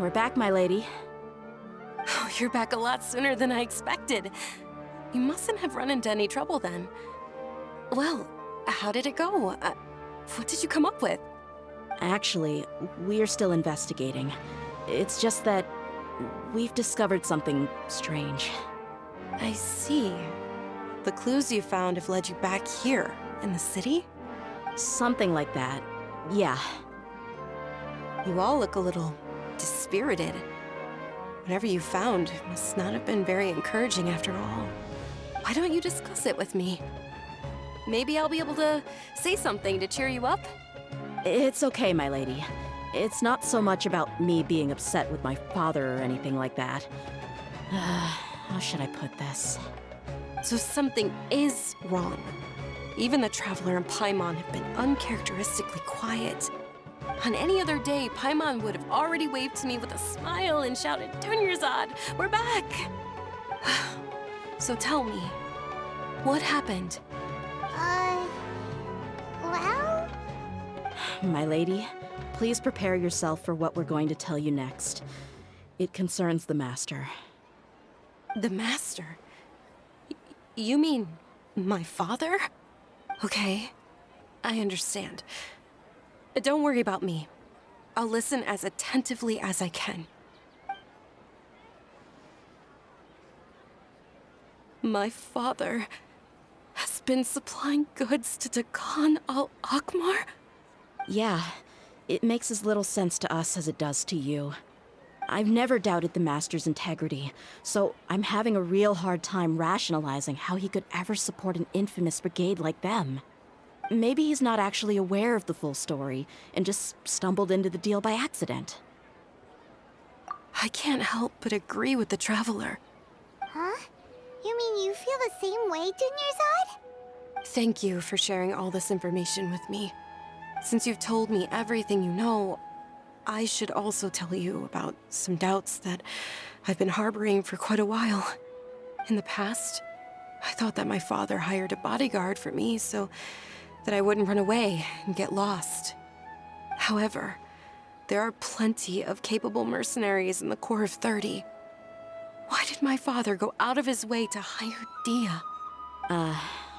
we're back, my lady. Oh, you're back a lot sooner than I expected. You mustn't have run into any trouble then. Well, how did it go? What did you come up with? Actually, we're still investigating. It's just that we've discovered something strange. I see. The clues you found have led you back here, in the city? Something like that, yeah. You all look a little dispirited. Whatever you found must not have been very encouraging after all. Why don't you discuss it with me? Maybe I'll be able to say something to cheer you up? It's okay, my lady. It's not so much about me being upset with my father or anything like that. How should I put this? So something is wrong. Even the Traveler and Paimon have been uncharacteristically quiet. On any other day, Paimon would have already waved to me with a smile and shouted, "Dunyarzad, we're back!" So tell me, what happened? Well? My lady, please prepare yourself for what we're going to tell you next. It concerns the Master. The Master? You mean my father? Okay, I understand. Don't worry about me. I'll listen as attentively as I can. My father has been supplying goods to Khan Al-Ahmar? Yeah, it makes as little sense to us as it does to you. I've never doubted the Master's integrity, so I'm having a real hard time rationalizing how he could ever support an infamous brigade like them. Maybe he's not actually aware of the full story and just stumbled into the deal by accident. I can't help but agree with the Traveler. Huh? You mean you feel the same way, Dunyarzad? Thank you for sharing all this information with me. Since you've told me everything you know, I should also tell you about some doubts that I've been harboring for quite a while. In the past, I thought that my father hired a bodyguard for me so that I wouldn't run away and get lost. However, there are plenty of capable mercenaries in the Corps of 30. Why did my father go out of his way to hire Dia?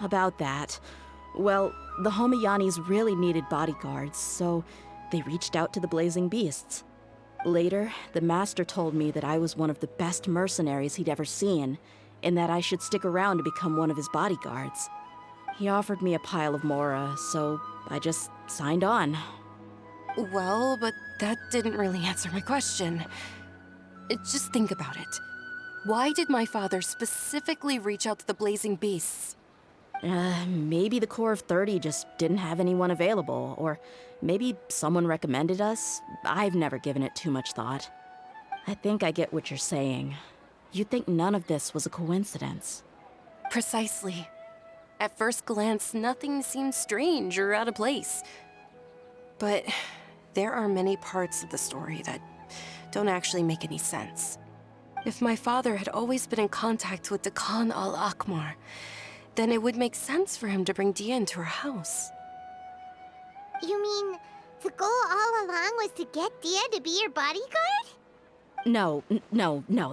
About that. Well, the Homayanis really needed bodyguards, so they reached out to the Blazing Beasts. Later, the Master told me that I was one of the best mercenaries he'd ever seen, and that I should stick around to become one of his bodyguards. He offered me a pile of Mora, so I just signed on. Well, but that didn't really answer my question. Just think about it. Why did my father specifically reach out to the Blazing Beasts? Maybe the Corps of 30 just didn't have anyone available, or maybe someone recommended us. I've never given it too much thought. I think I get what you're saying. You think none of this was a coincidence. Precisely. At first glance, nothing seems strange or out of place. But there are many parts of the story that don't actually make any sense. If my father had always been in contact with the Khan Al-Ahmar, then it would make sense for him to bring Dia into her house. You mean the goal all along was to get Dia to be your bodyguard? No,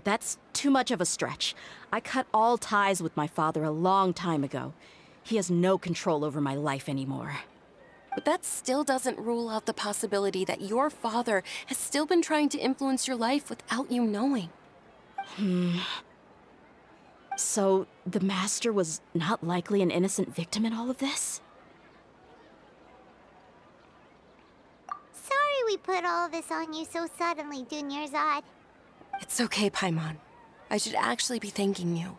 that's too much of a stretch. I cut all ties with my father a long time ago. He has no control over my life anymore. But that still doesn't rule out the possibility that your father has still been trying to influence your life without you knowing. So, the Master was not likely an innocent victim in all of this? Sorry we put all this on you so suddenly, Dunyarzad. It's okay, Paimon. I should actually be thanking you.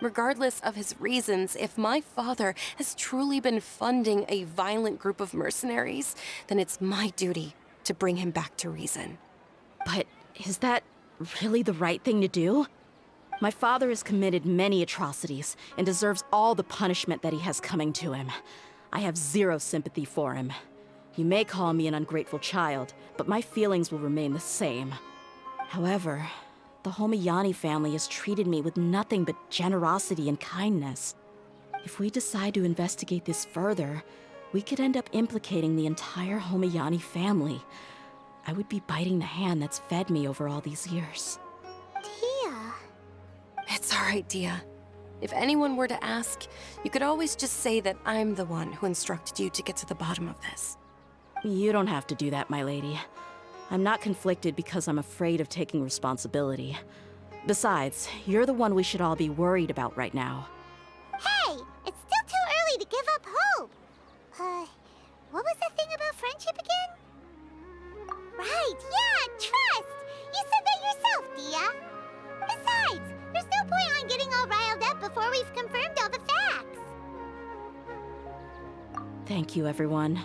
Regardless of his reasons, if my father has truly been funding a violent group of mercenaries, then it's my duty to bring him back to reason. But is that really the right thing to do? My father has committed many atrocities and deserves all the punishment that he has coming to him. I have zero sympathy for him. You may call me an ungrateful child, but my feelings will remain the same. However, the Homayani family has treated me with nothing but generosity and kindness. If we decide to investigate this further, we could end up implicating the entire Homayani family. I would be biting the hand that's fed me over all these years. Tia. It's all right, Dia. If anyone were to ask, you could always just say that I'm the one who instructed you to get to the bottom of this. You don't have to do that, my lady. I'm not conflicted because I'm afraid of taking responsibility. Besides, you're the one we should all be worried about right now. Hey, it's still too early to give up hope. What was the thing about friendship again? Right, yeah, trust! You said that yourself, Dia. Besides, there's no point on getting all riled up before we've confirmed all the facts. Thank you, everyone.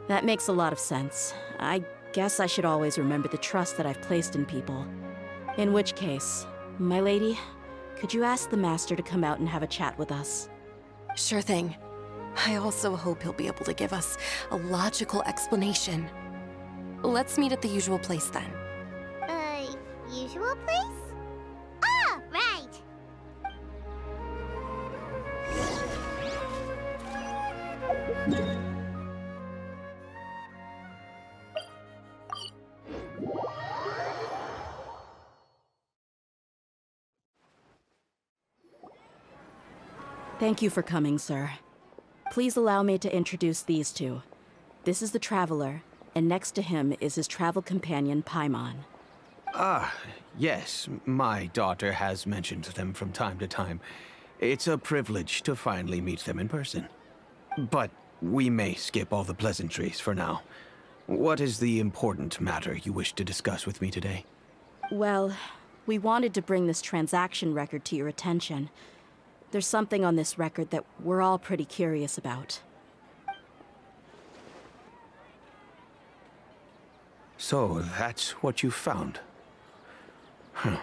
That makes a lot of sense. I guess I should always remember the trust that I've placed in people. In which case, my lady, could you ask the Master to come out and have a chat with us? Sure thing. I also hope he'll be able to give us a logical explanation. Let's meet at the usual place then. Usual place? Ah, right. Thank you for coming, sir. Please allow me to introduce these two. This is the Traveler, and next to him is his travel companion, Paimon. Ah, yes. My daughter has mentioned them from time to time. It's a privilege to finally meet them in person. But we may skip all the pleasantries for now. What is the important matter you wish to discuss with me today? Well, we wanted to bring this transaction record to your attention. There's something on this record that we're all pretty curious about. So, that's what you found? Huh.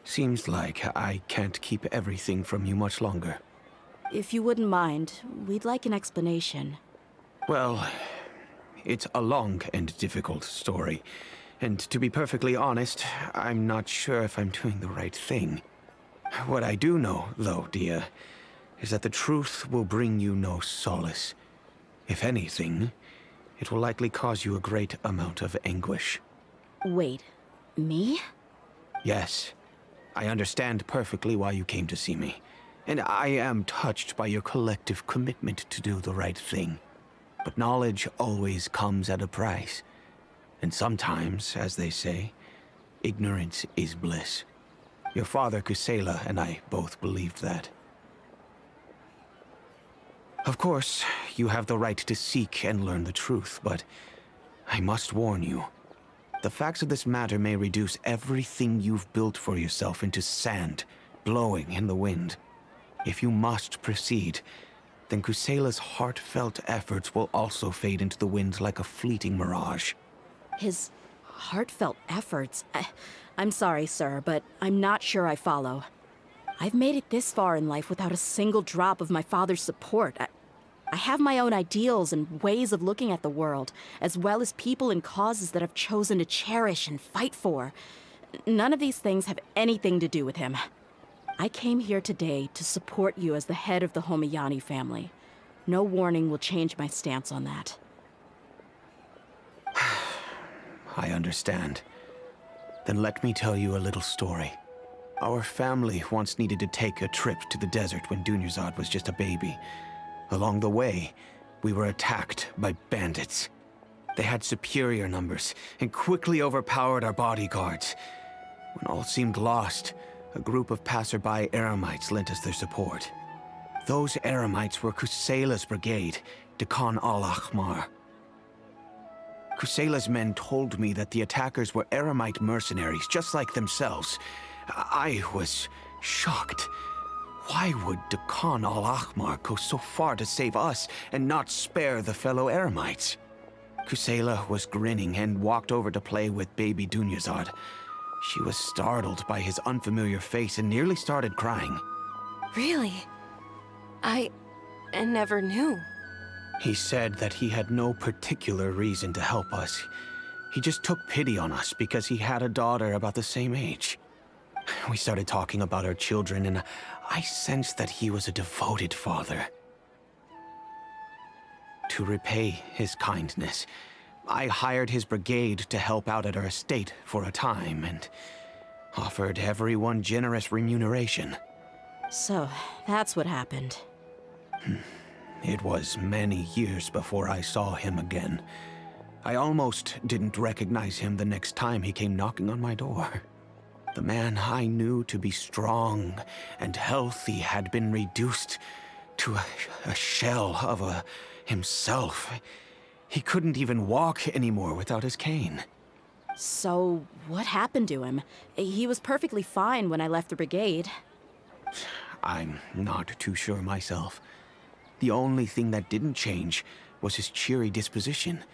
Seems like I can't keep everything from you much longer. If you wouldn't mind, we'd like an explanation. Well, it's a long and difficult story. And to be perfectly honest, I'm not sure if I'm doing the right thing. What I do know, though, Dia, is that the truth will bring you no solace. If anything, it will likely cause you a great amount of anguish. Wait, me? Yes, I understand perfectly why you came to see me. And I am touched by your collective commitment to do the right thing. But knowledge always comes at a price. And sometimes, as they say, ignorance is bliss. Your father, Kusela, and I both believed that. Of course, you have the right to seek and learn the truth, but I must warn you. The facts of this matter may reduce everything you've built for yourself into sand, blowing in the wind. If you must proceed, then Kusela's heartfelt efforts will also fade into the wind like a fleeting mirage. His heartfelt efforts? I'm sorry, sir, but I'm not sure I follow. I've made it this far in life without a single drop of my father's support. I have my own ideals and ways of looking at the world, as well as people and causes that I've chosen to cherish and fight for. None of these things have anything to do with him. I came here today to support you as the head of the Homayani family. No warning will change my stance on that. I understand. Then let me tell you a little story. Our family once needed to take a trip to the desert when Dunyarzad was just a baby. Along the way, we were attacked by bandits. They had superior numbers and quickly overpowered our bodyguards. When all seemed lost, a group of passerby Eremites lent us their support. Those Eremites were Kusela's brigade, Dekan Al-Ahmar. Kusela's men told me that the attackers were Eremite mercenaries, just like themselves. I was shocked. Why would Dekan Al-Ahmar go so far to save us and not spare the fellow Eremites? Kusela was grinning and walked over to play with baby Dunyarzad. She was startled by his unfamiliar face and nearly started crying. Really? I never knew. He said that he had no particular reason to help us. He just took pity on us because he had a daughter about the same age. We started talking about our children, and I sensed that he was a devoted father. To repay his kindness, I hired his brigade to help out at our estate for a time and offered everyone generous remuneration. So, that's what happened. It was many years before I saw him again. I almost didn't recognize him the next time he came knocking on my door. The man I knew to be strong and healthy had been reduced to a shell of himself. He couldn't even walk anymore without his cane. So, what happened to him? He was perfectly fine when I left the brigade. I'm not too sure myself. The only thing that didn't change was his cheery disposition.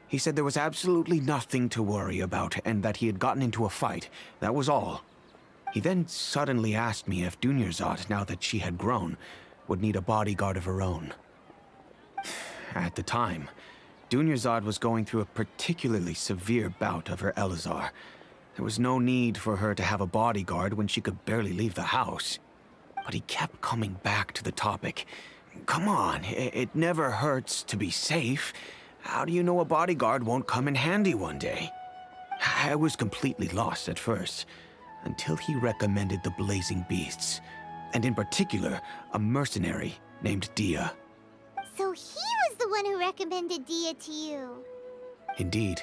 He said there was absolutely nothing to worry about and that he had gotten into a fight. That was all. He then suddenly asked me if Dunyarzad, now that she had grown, would need a bodyguard of her own. At the time, Dunyarzad was going through a particularly severe bout of her Elazar. There was no need for her to have a bodyguard when she could barely leave the house. But he kept coming back to the topic. Come on, it never hurts to be safe. How do you know a bodyguard won't come in handy one day? I was completely lost at first, until he recommended the Blazing Beasts, and in particular, a mercenary named Dia. So he was the one who recommended Dia to you. Indeed.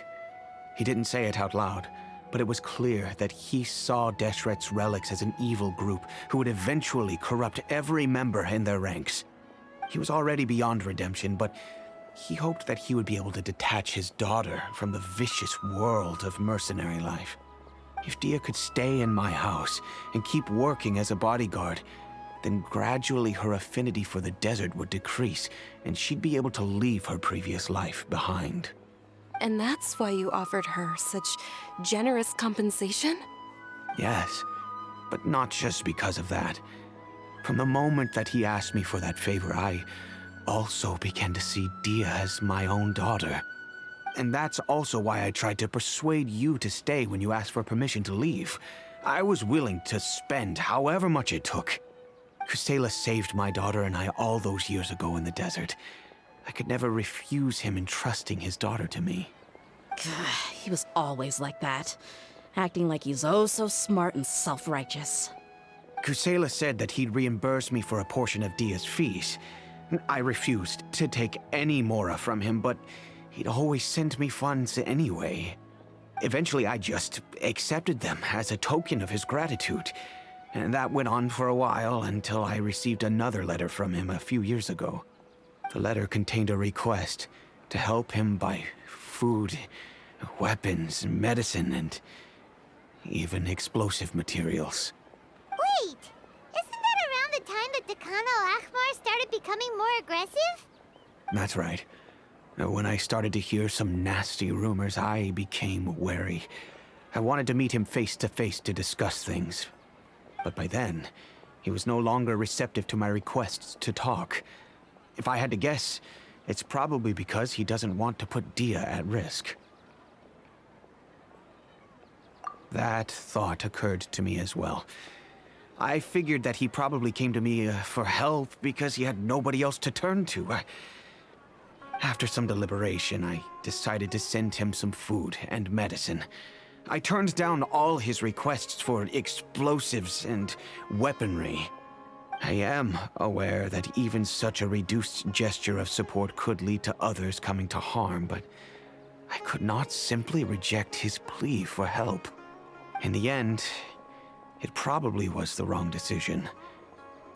He didn't say it out loud, but it was clear that he saw Deshret's relics as an evil group who would eventually corrupt every member in their ranks. He was already beyond redemption, but he hoped that he would be able to detach his daughter from the vicious world of mercenary life. If Dia could stay in my house and keep working as a bodyguard, then gradually her affinity for the desert would decrease, and she'd be able to leave her previous life behind. And that's why you offered her such generous compensation? Yes, but not just because of that. From the moment that he asked me for that favor, I also began to see Dia as my own daughter. And that's also why I tried to persuade you to stay when you asked for permission to leave. I was willing to spend however much it took. Kusela saved my daughter and I all those years ago in the desert. I could never refuse him entrusting his daughter to me. He was always like that, acting like he's oh so smart and self-righteous. Kusela said that he'd reimburse me for a portion of Dia's fees. I refused to take any mora from him, but he'd always send me funds anyway. Eventually, I just accepted them as a token of his gratitude. And that went on for a while until I received another letter from him a few years ago. The letter contained a request to help him buy food, weapons, medicine, and even explosive materials. Wait! Isn't that around the time that Dekan Al-Ahmar started becoming more aggressive? That's right. When I started to hear some nasty rumors, I became wary. I wanted to meet him face to face to discuss things. But by then, he was no longer receptive to my requests to talk. If I had to guess, it's probably because he doesn't want to put Dia at risk. That thought occurred to me as well. I figured that he probably came to me for help because he had nobody else to turn to. After some deliberation, I decided to send him some food and medicine. I turned down all his requests for explosives and weaponry. I am aware that even such a reduced gesture of support could lead to others coming to harm, but I could not simply reject his plea for help. In the end, it probably was the wrong decision.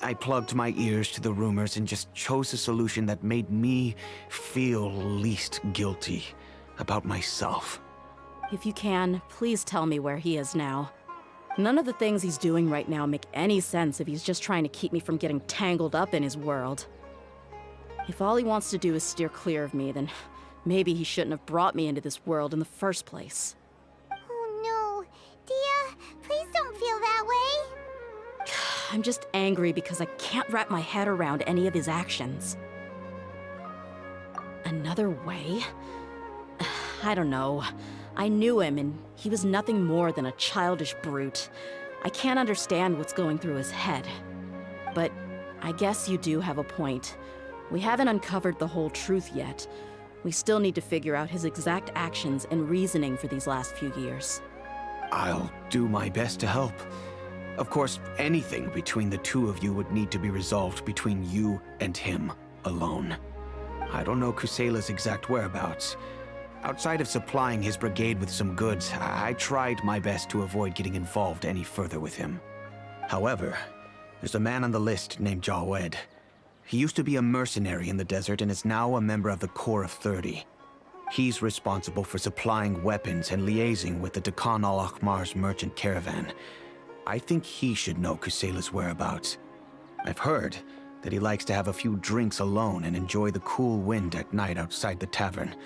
I plugged my ears to the rumors and just chose a solution that made me feel least guilty about myself. If you can, please tell me where he is now. None of the things he's doing right now make any sense if he's just trying to keep me from getting tangled up in his world. If all he wants to do is steer clear of me, then maybe he shouldn't have brought me into this world in the first place. Oh no. Dia, please don't feel that way. I'm just angry because I can't wrap my head around any of his actions. Another way? I don't know. I knew him, and he was nothing more than a childish brute. I can't understand what's going through his head. But I guess you do have a point. We haven't uncovered the whole truth yet. We still need to figure out his exact actions and reasoning for these last few years. I'll do my best to help. Of course, anything between the two of you would need to be resolved between you and him alone. I don't know Kusela's exact whereabouts. Outside of supplying his brigade with some goods, I tried my best to avoid getting involved any further with him. However, there's a man on the list named Jawed. He used to be a mercenary in the desert and is now a member of the Corps of 30. He's responsible for supplying weapons and liaising with the Deccan Al-Ahmar's merchant caravan. I think he should know Kusela's whereabouts. I've heard that he likes to have a few drinks alone and enjoy the cool wind at night outside the tavern.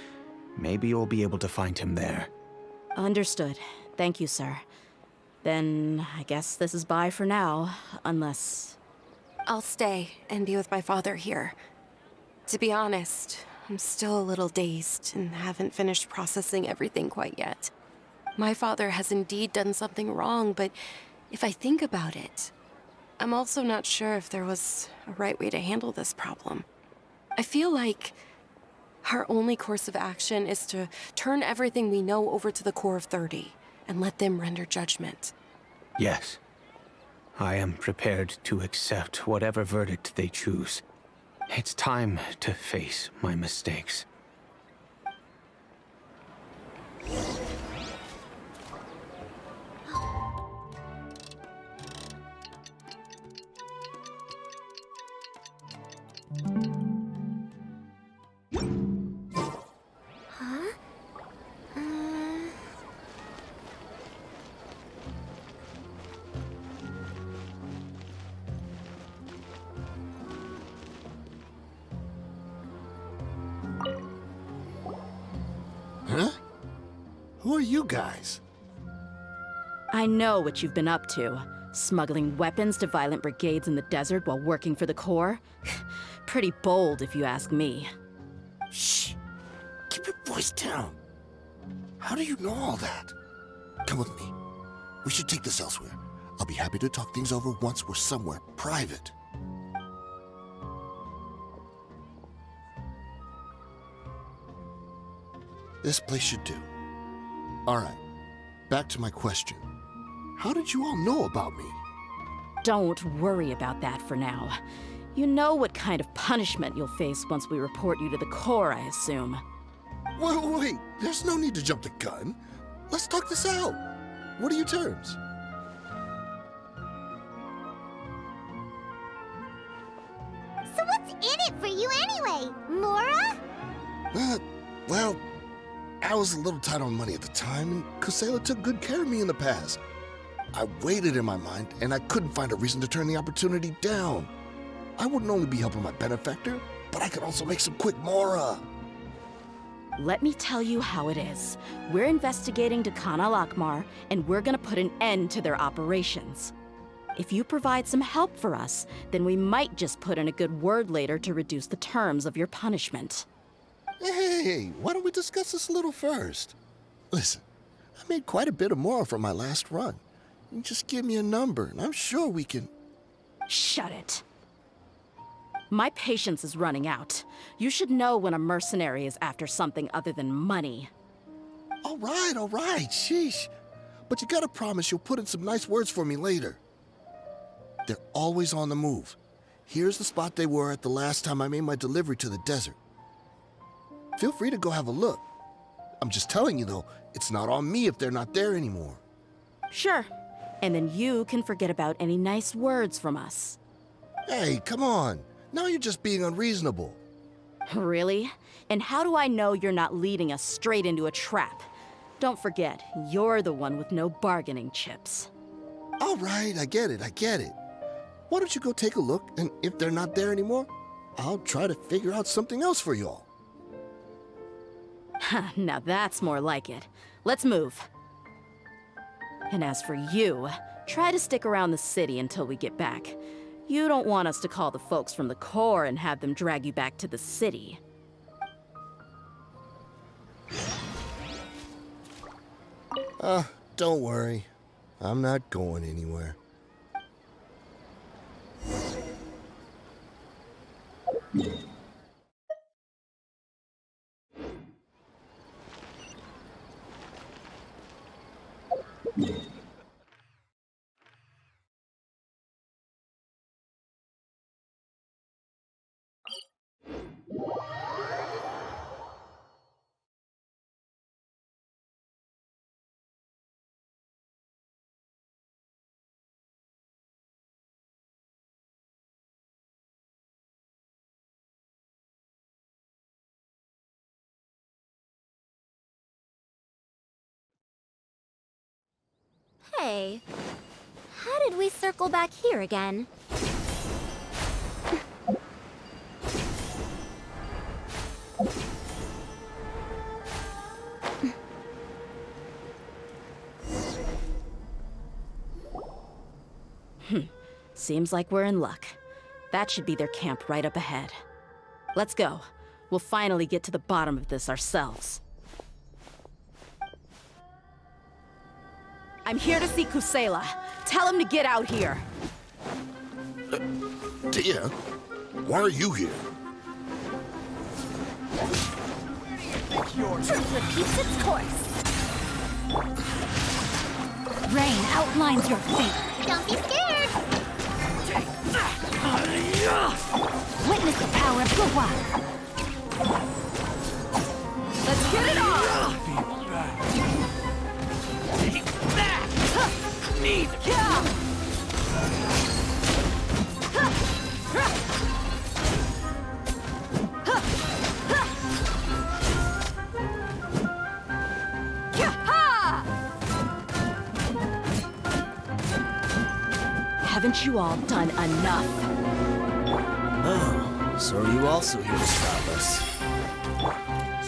Maybe you'll be able to find him there. Understood. Thank you, sir. Then I guess this is bye for now, unless... I'll stay and be with my father here. To be honest, I'm still a little dazed and haven't finished processing everything quite yet. My father has indeed done something wrong, but if I think about it, I'm also not sure if there was a right way to handle this problem. I feel like our only course of action is to turn everything we know over to the Corps of 30 and let them render judgment. Yes. I am prepared to accept whatever verdict they choose. It's time to face my mistakes. Huh? Who are you guys? I know what you've been up to. Smuggling weapons to violent brigades in the desert while working for the Corps? Pretty bold, if you ask me. Shh! Keep your voice down. How do you know all that? Come with me. We should take this elsewhere. I'll be happy to talk things over once we're somewhere private. This place should do. All right, back to my question. How did you all know about me? Don't worry about that for now. You know what kind of punishment you'll face once we report you to the Corps, I assume. Wait, there's no need to jump the gun. Let's talk this out. What are your terms? So what's in it for you anyway, Mora? Well, I was a little tight on money at the time, and Kusela took good care of me in the past. I weighed it in my mind, and I couldn't find a reason to turn the opportunity down. I wouldn't only be helping my benefactor, but I could also make some quick Mora. Let me tell you how it is. We're investigating Deccan Al-Ahmar, and we're gonna put an end to their operations. If you provide some help for us, then we might just put in a good word later to reduce the terms of your punishment. Hey, why don't we discuss this a little first? Listen, I made quite a bit of Mora from my last run. You just give me a number, and I'm sure we can... Shut it. My patience is running out. You should know when a mercenary is after something other than money. All right, sheesh. But you gotta promise you'll put in some nice words for me later. They're always on the move. Here's the spot they were at the last time I made my delivery to the desert. Feel free to go have a look. I'm just telling you, though, it's not on me if they're not there anymore. Sure. And then you can forget about any nice words from us. Hey, come on. Now you're just being unreasonable. Really? And how do I know you're not leading us straight into a trap? Don't forget, you're the one with no bargaining chips. All right, I get it. Why don't you go take a look, and if they're not there anymore, I'll try to figure out something else for y'all. Now that's more like it. Let's move. And as for you, try to stick around the city until we get back. You don't want us to call the folks from the Corps and have them drag you back to the city. Don't worry. I'm not going anywhere. Hey, how did we circle back here again? Seems like we're in luck. That should be their camp right up ahead. Let's go. We'll finally get to the bottom of this ourselves. I'm here to see Kusela. Tell him to get out here. Tia, why are you here? Truth repeats its course. Rain outlines your fate. Don't be scared. Witness the power of Gua. Let's get it on! Haven't you all done enough? Oh, so are you also here to stop us?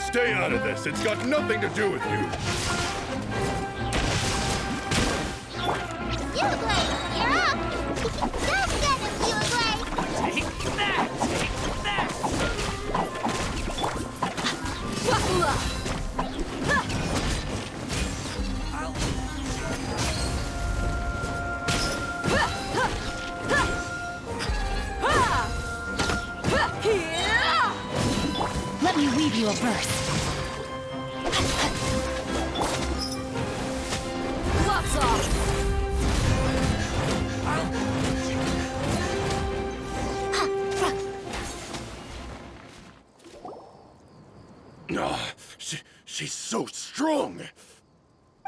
Stay out of this. It's got nothing to do with you. Fueglay, you're up. Just get him, Fueglay. Take that! Take that! Let me weave you a verse. Gloves off! Oh, she's so strong.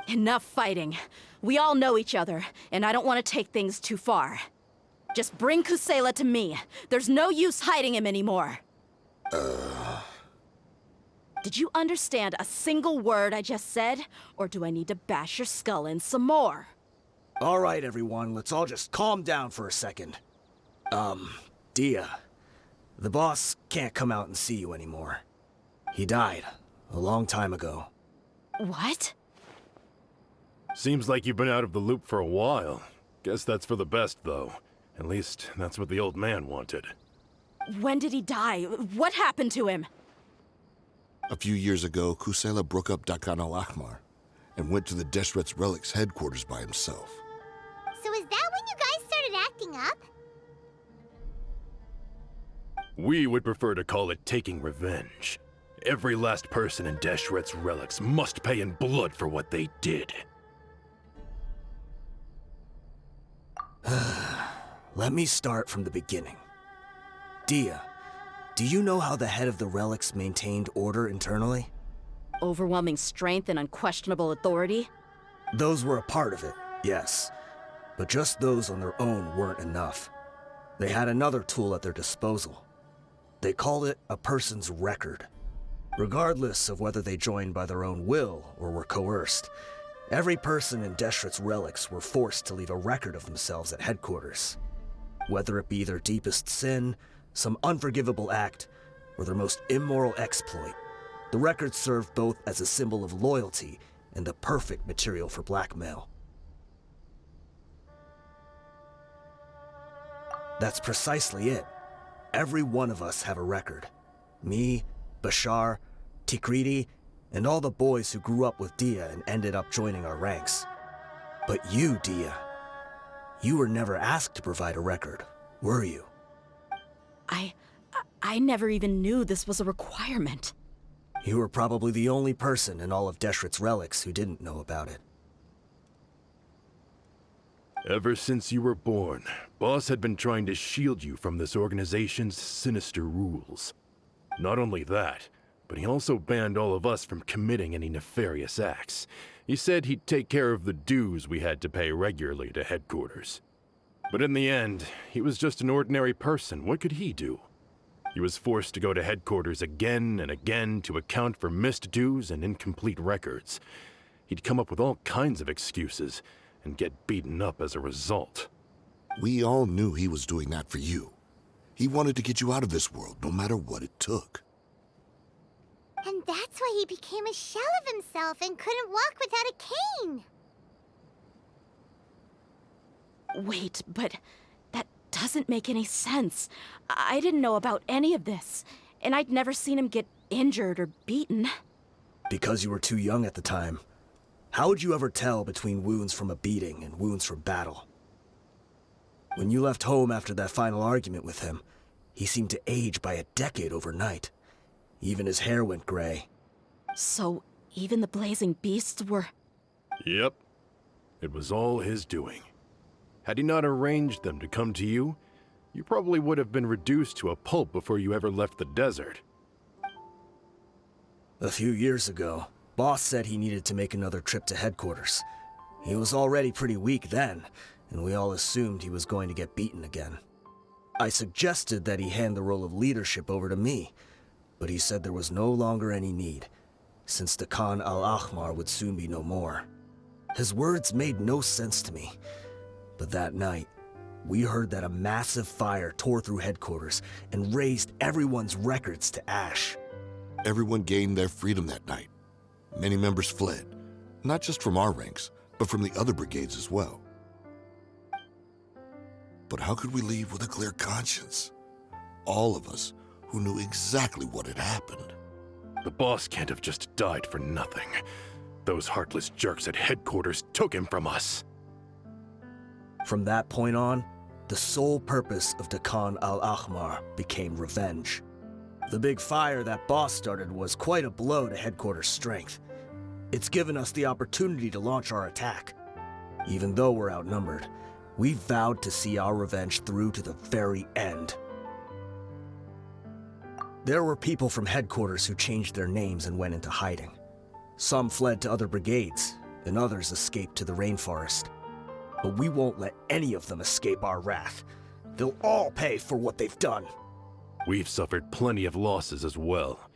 Enough fighting. We all know each other, and I don't want to take things too far. Just bring Kusela to me. There's no use hiding him anymore. Did you understand a single word I just said? Or do I need to bash your skull in some more? All right, everyone, let's all just calm down for a second. Dia, the boss can't come out and see you anymore. He died a long time ago. What? Seems like you've been out of the loop for a while. Guess that's for the best, though. At least, that's what the old man wanted. When did he die? What happened to him? A few years ago, Kusela broke up Dakan Al-Ahmar and went to the Deshret's relics headquarters by himself. So is that when you guys started acting up? We would prefer to call it taking revenge. Every last person in Deshret's relics must pay in blood for what they did. Let me start from the beginning. Dia, do you know how the head of the relics maintained order internally? Overwhelming strength and unquestionable authority? Those were a part of it, yes. But just those on their own weren't enough. They had another tool at their disposal. They called it a person's record. Regardless of whether they joined by their own will or were coerced, every person in Deshret's relics were forced to leave a record of themselves at headquarters. Whether it be their deepest sin, some unforgivable act, or their most immoral exploit, the record served both as a symbol of loyalty and the perfect material for blackmail. That's precisely it. Every one of us have a record. Me, Bashar, Tikriti, and all the boys who grew up with Dia and ended up joining our ranks. But you, Dia, you were never asked to provide a record, were you? I never even knew this was a requirement. You were probably the only person in all of Deshret's relics who didn't know about it. Ever since you were born, Boss had been trying to shield you from this organization's sinister rules. Not only that, but he also banned all of us from committing any nefarious acts. He said he'd take care of the dues we had to pay regularly to headquarters. But in the end, he was just an ordinary person. What could he do? He was forced to go to headquarters again and again to account for missed dues and incomplete records. He'd come up with all kinds of excuses and get beaten up as a result. We all knew he was doing that for you. He wanted to get you out of this world, no matter what it took. And that's why he became a shell of himself and couldn't walk without a cane. Wait, but that doesn't make any sense. I didn't know about any of this, and I'd never seen him get injured or beaten. Because you were too young at the time. How would you ever tell between wounds from a beating and wounds from battle? When you left home after that final argument with him, he seemed to age by a decade overnight. Even his hair went gray. So, even the blazing beasts were... Yep. It was all his doing. Had he not arranged them to come to you, you probably would have been reduced to a pulp before you ever left the desert. A few years ago, Boss said he needed to make another trip to headquarters. He was already pretty weak then, and we all assumed he was going to get beaten again. I suggested that he hand the role of leadership over to me, but he said there was no longer any need, since the Khan Al-Ahmar would soon be no more. His words made no sense to me, but that night, we heard that a massive fire tore through headquarters and razed everyone's records to ash. Everyone gained their freedom that night. Many members fled, not just from our ranks, but from the other brigades as well. But how could we leave with a clear conscience? All of us who knew exactly what had happened. The boss can't have just died for nothing. Those heartless jerks at headquarters took him from us. From that point on, the sole purpose of the Khan Al-Ahmar became revenge. The big fire that Boss started was quite a blow to headquarters' strength. It's given us the opportunity to launch our attack. Even though we're outnumbered, we vowed to see our revenge through to the very end. There were people from headquarters who changed their names and went into hiding. Some fled to other brigades, and others escaped to the rainforest. But we won't let any of them escape our wrath. They'll all pay for what they've done. We've suffered plenty of losses as well.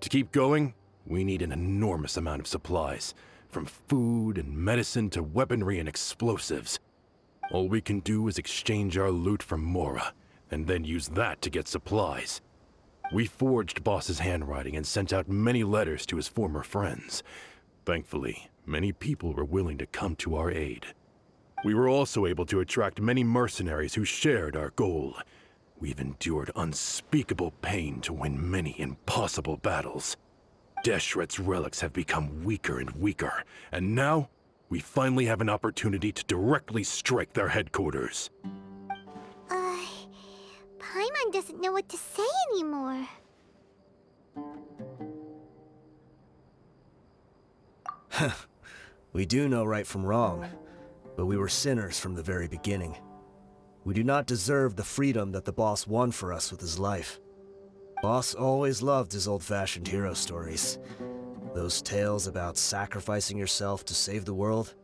To keep going, we need an enormous amount of supplies, from food and medicine to weaponry and explosives. All we can do is exchange our loot from Mora, and then use that to get supplies. We forged Boss's handwriting and sent out many letters to his former friends. Thankfully, many people were willing to come to our aid. We were also able to attract many mercenaries who shared our goal. We've endured unspeakable pain to win many impossible battles. Deshret's relics have become weaker and weaker, and now we finally have an opportunity to directly strike their headquarters. Paimon doesn't know what to say anymore. We do know right from wrong, but we were sinners from the very beginning. We do not deserve the freedom that the boss won for us with his life. Boss always loved his old-fashioned hero stories. Those tales about sacrificing yourself to save the world.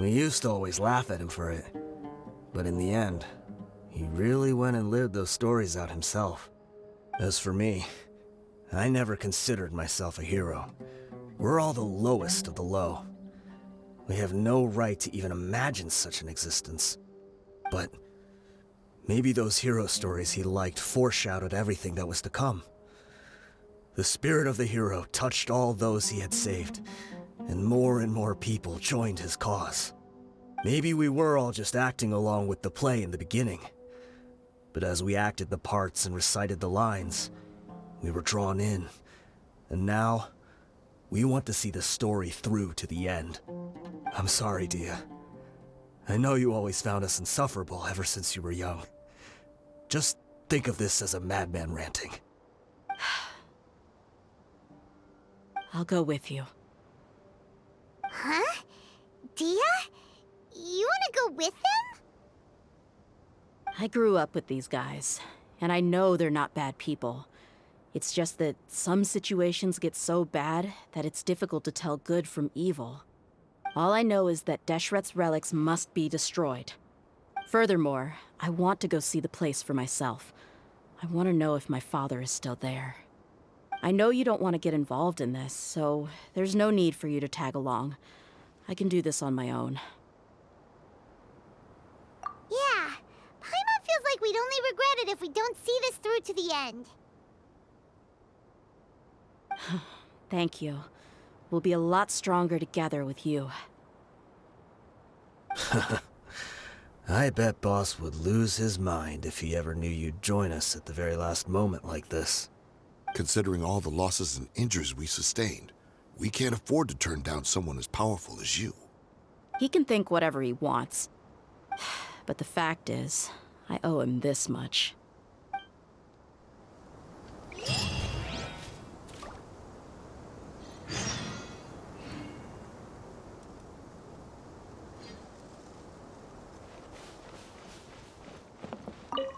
We used to always laugh at him for it. But in the end, he really went and lived those stories out himself. As for me, I never considered myself a hero. We're all the lowest of the low. We have no right to even imagine such an existence. But maybe those hero stories he liked foreshadowed everything that was to come. The spirit of the hero touched all those he had saved, and more people joined his cause. Maybe we were all just acting along with the play in the beginning. But as we acted the parts and recited the lines, we were drawn in. And now, we want to see the story through to the end. I'm sorry, Dia. I know you always found us insufferable ever since you were young. Just think of this as a madman ranting. I'll go with you. Huh? Dia? You wanna go still with them? I grew up with these guys, and I know they're not bad people. It's just that some situations get so bad that it's difficult to tell good from evil. All I know is that Deshret's relics must be destroyed. Furthermore, I want to go see the place for myself. I want to know if my father is still there. I know you don't want to get involved in this, so there's no need for you to tag along. I can do this on my own. Yeah, Paimon feels like we'd only regret it if we don't see this through to the end. Thank you. We'll be a lot stronger together with you. I bet Boss would lose his mind if he ever knew you'd join us at the very last moment like this. Considering all the losses and injuries we sustained, we can't afford to turn down someone as powerful as you. He can think whatever he wants. But the fact is, I owe him this much.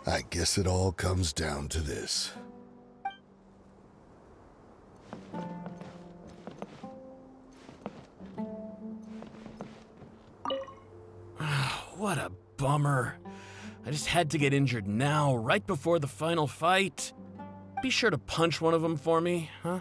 I guess it all comes down to this. What a bummer. I just had to get injured now, right before the final fight. Be sure to punch one of them for me, huh?